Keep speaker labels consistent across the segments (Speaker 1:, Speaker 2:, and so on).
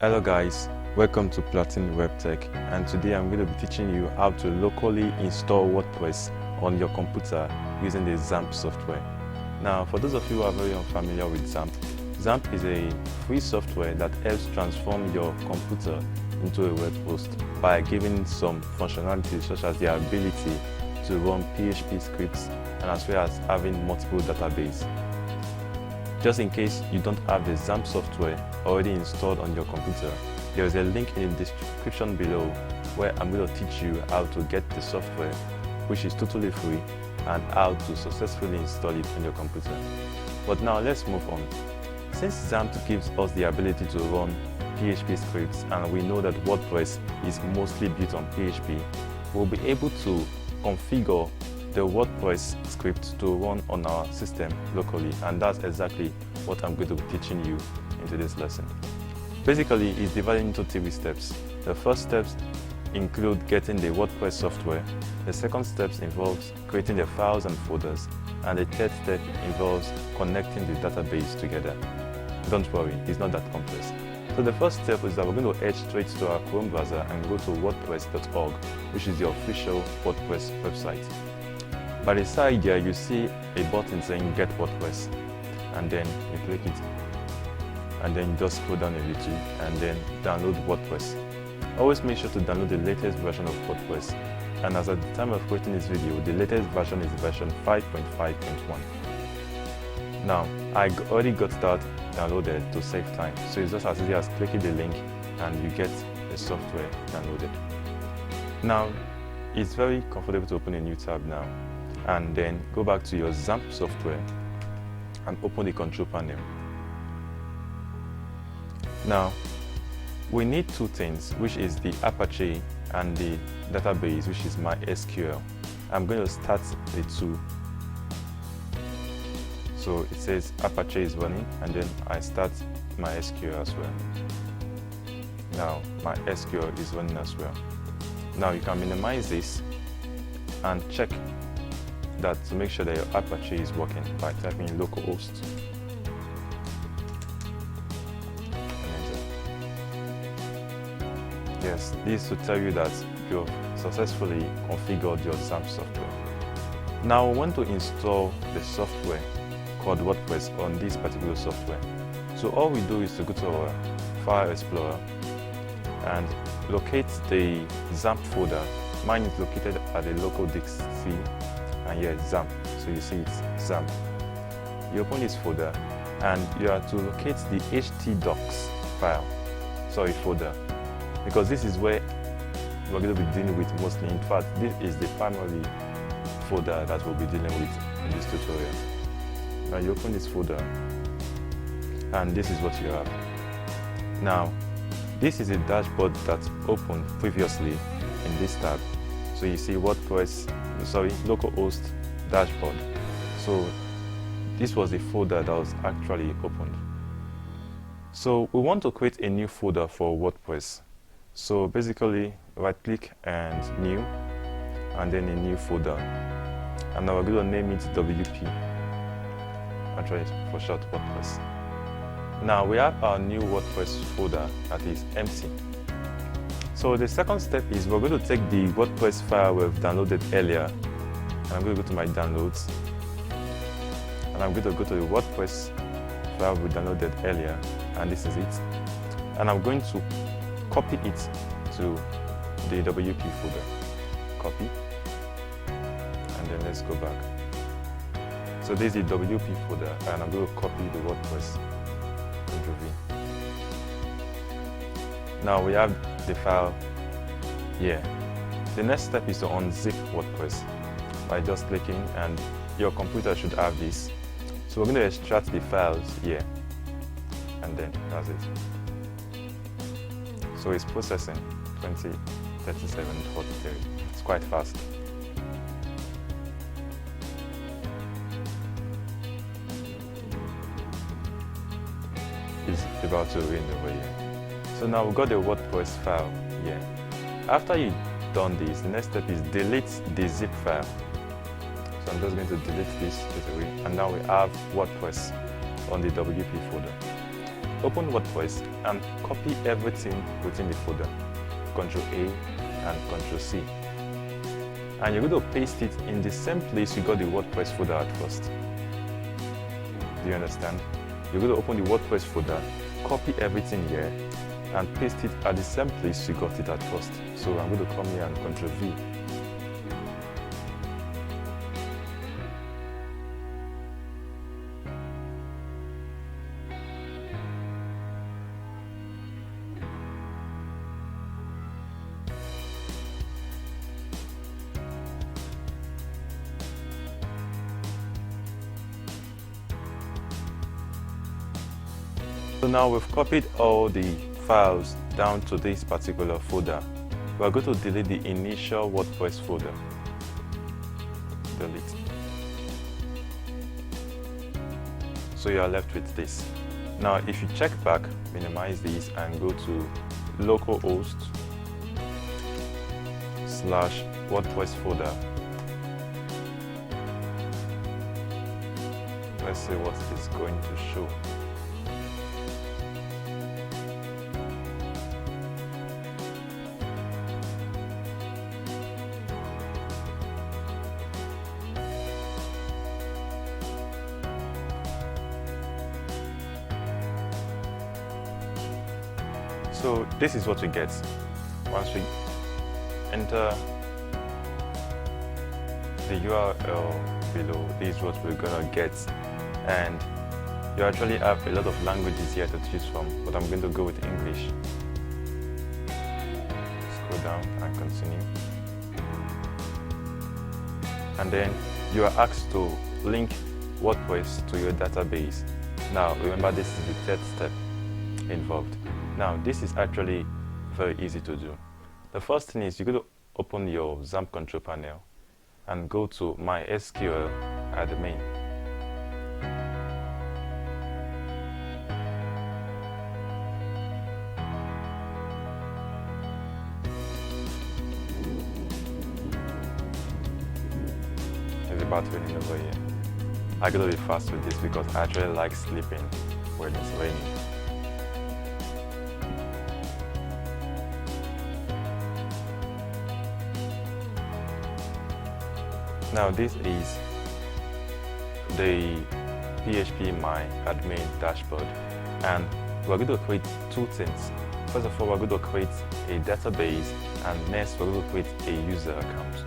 Speaker 1: Hello guys, welcome to PLATIN Web Tech, and today I'm going to be teaching you how to locally install WordPress on your computer using the Xampp software. Now, for those of you who are very unfamiliar with Xampp, Xampp is a free software that helps transform your computer into a web host by giving some functionalities such as the ability to run PHP scripts and as well as having multiple databases. Just in case you don't have the Xampp software already installed on your computer, there is a link in the description below where I'm going to teach you how to get the software, which is totally free, and how to successfully install it on your computer. But now let's move on. Since Xampp gives us the ability to run PHP scripts and we know that WordPress is mostly built on PHP, we'll be able to configure the WordPress script to run on our system locally, and that's exactly what I'm going to be teaching you in today's lesson. Basically, it's divided into 3 steps. The first steps include getting the WordPress software. The second step involves creating the files and folders, and the third step involves connecting the database together. Don't worry, it's not that complex. So the first step is that we're going to head straight to our Chrome browser and go to wordpress.org, which is the official WordPress website. By the side there, you see a button saying Get WordPress, and then you click it, and then you just scroll down a little and then download WordPress. Always make sure to download the latest version of WordPress, and as at the time of creating this video, the latest version is version 5.5.1. Now, I already got that downloaded to save time, so it's just as easy as clicking the link and you get the software downloaded. Now, it's very comfortable to open a new tab now, and then go back to your Xampp software and open the control panel. Now, we need 2 things, which is the Apache and the database, which is MySQL. I'm going to start the 2. So it says Apache is running, and then I start MySQL as well. Now, MySQL is running as well. Now you can minimize this and check that to make sure that your Apache is working by typing in localhost. Yes, this will tell you that you've successfully configured your Xampp software. Now we want to install the software called WordPress on this particular software. So all we do is to go to our File Explorer and locate the Xampp folder. Mine is located at the local disk C, and here it's Xampp. So you see it's Xampp. You open this folder and you have to locate the htdocs file, folder, because this is where we're going to be dealing with mostly. In fact, this is the primary folder that we'll be dealing with in this tutorial. Now you open this folder and this is what you have. Now, this is a dashboard that opened previously in this tab. So you see localhost dashboard. So this was the folder that was actually opened. So we want to create a new folder for WordPress. So basically, right click and new, and then a new folder. And now we're going to name it WP. Actually, for short, WordPress. Now we have our new WordPress folder that is empty. So the second step is we're going to take the WordPress file we've downloaded earlier, and I'm going to go to my downloads, and I'm going to go to the WordPress file we downloaded earlier, and this is it. And I'm going to copy it to the WP folder. Copy, and then let's go back. So this is the WP folder, and I'm going to copy the WordPress. Ctrl V. Now we have the file here. The next step is to unzip WordPress by just clicking, and your computer should have this. So we're going to extract the files here, and then that's it. So it's processing 203743. It's quite fast. It's about to read over here. So now we've got the WordPress file here. After you've done this, the next step is delete the zip file. So I'm just going to delete this straight away, and now we have WordPress on the WP folder. open WordPress and copy everything within the folder, Ctrl A and Ctrl C. And you're going to paste it in the same place you got the WordPress folder at first. Do you understand? You're going to open the WordPress folder, copy everything here, and paste it at the same place you got it at first. So I'm going to come here and Ctrl V. So now we've copied all the files down to this particular folder. We're going to delete the initial WordPress folder. Delete. So you are left with this. Now if you check back, minimize this and go to localhost / WordPress folder. Let's see what it's going to show. So this is what we get. Once we enter the URL below, this is what we're gonna get. And you actually have a lot of languages here to choose from, but I'm going to go with English. Scroll down and continue. And then you are asked to link WordPress to your database. Now remember, this is the third step involved. Now, this is actually very easy to do. The first thing is you're going to open your Xampp control panel and go to MySQL admin. It's about raining over here. I gotta be fast with this because I actually like sleeping when it's raining. Now this is the PHP My Admin dashboard, and we're going to create two things. First of all, we're going to create a database, and next we're going to create a user account.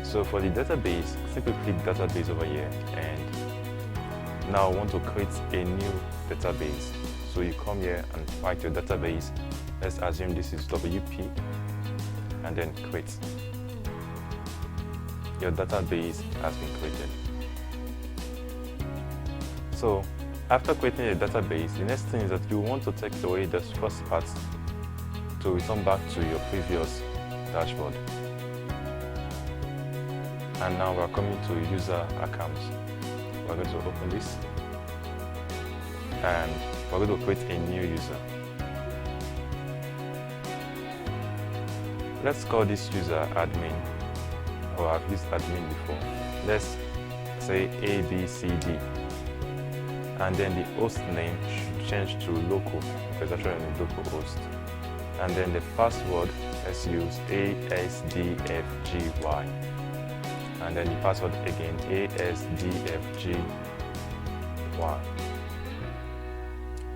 Speaker 1: So for the database, simply click database over here, and now I want to create a new database. So you come here and write your database. Let's assume this is WP, and then create. Your database has been created. So after creating a database, the next thing is that you want to take away the first part to return back to your previous dashboard. And now we're coming to user accounts. We're going to open this and we're going to create a new user. Let's call this user admin. I've used admin before. Let's say ABCD, and then the host name should change to local because actually I'm a local host, and then the password, let's use ASDFGY, and then the password again ASDFGY,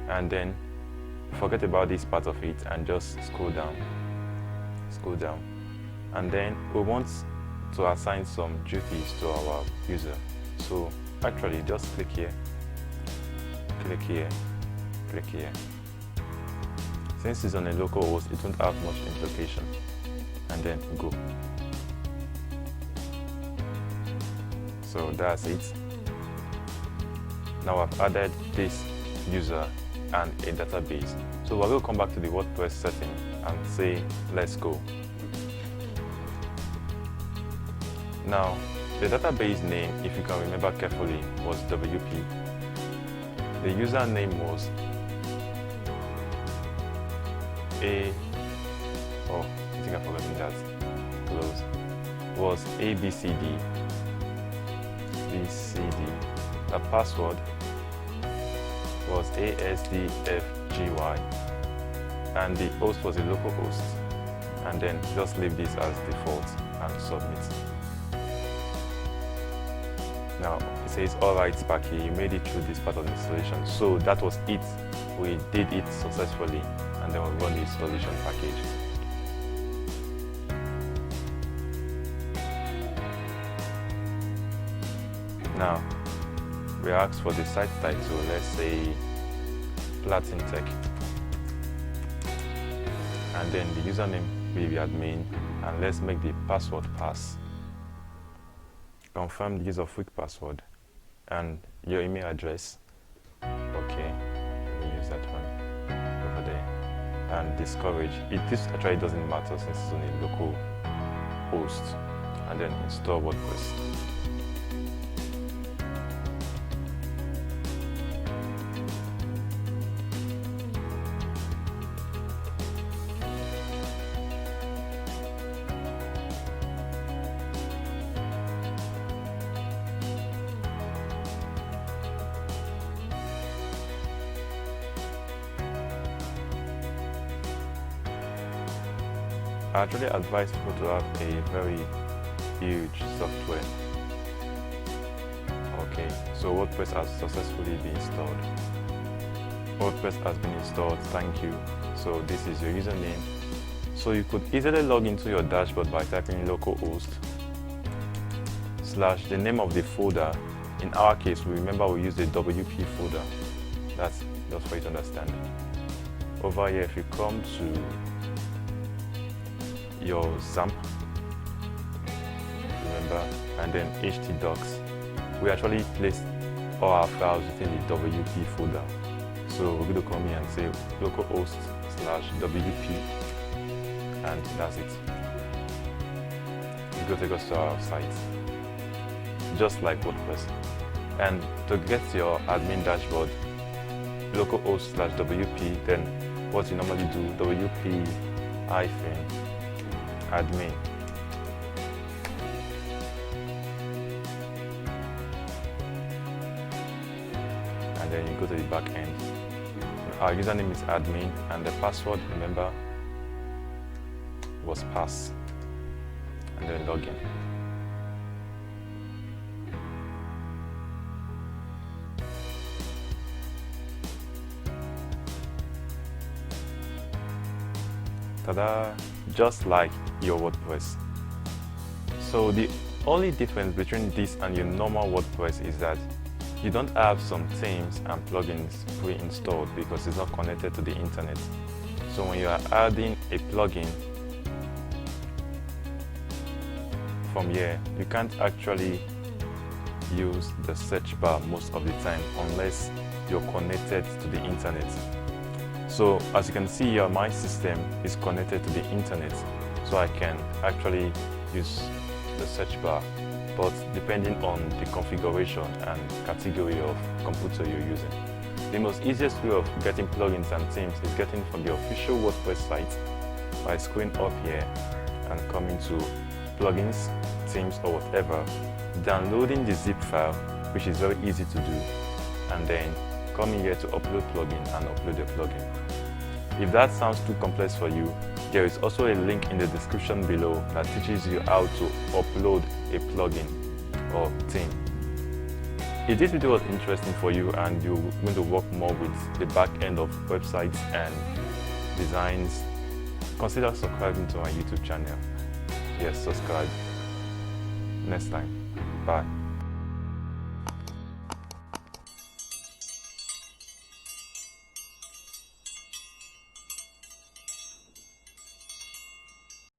Speaker 1: and then forget about this part of it and just scroll down, and then we want to assign some duties to our user. So actually just click here, click here, click here. Since it's on a local host, it won't have much implication. And then go. So that's it. Now I've added this user and a database. So we're going to come back to the WordPress setting and say, let's go. Now, the database name, if you can remember carefully, was WP. The username was I think I've forgotten that. Close. Was ABCD. BCD. The password was ASDFGY. GUI, and the host was a local host, and then just leave this as default and submit. Now it says, alright Sparky, you made it through this part of the installation. So that was it. We did it successfully, and then we run the installation package. Now we ask for the site title, let's say PLATIN Tech, and then the username will be admin, and let's make the password pass. Confirm the use of weak password and your email address. Okay, we'll use that one over there. And discourage. This actually doesn't matter since it's on a local host. And then install WordPress. I actually advise people to have a very huge software. Okay, so WordPress has successfully been installed. WordPress has been installed, thank you. So this is your username. So you could easily log into your dashboard by typing localhost / the name of the folder. In our case, we remember we use the WP folder. That's just for you to understand. Over here, if you come to your Xampp, remember, and then htdocs, we actually placed all our files within the WP folder. So we're going to come here and say localhost / WP, and that's it. It's going to take us to our site, just like WordPress. And to get your admin dashboard, localhost / WP, then what you normally do, WP -admin. And then you go to the back end. Our username is admin, and the password, remember, was pass. And then login. Ta-da! Just like your WordPress. So the only difference between this and your normal WordPress is that you don't have some themes and plugins pre-installed because it's not connected to the internet. So when you are adding a plugin from here, you can't actually use the search bar most of the time unless you're connected to the internet. So as you can see here, my system is connected to the internet, so I can actually use the search bar, but depending on the configuration and category of computer you're using. The most easiest way of getting plugins and themes is getting from the official WordPress site by scrolling up here and coming to plugins, themes or whatever, downloading the zip file, which is very easy to do, and then coming here to upload plugin and upload the plugin. If that sounds too complex for you, there is also a link in the description below that teaches you how to upload a plugin or theme. If this video was interesting for you and you're going to work more with the back end of websites and designs, consider subscribing to my YouTube channel. Yes, subscribe. Next time. Bye.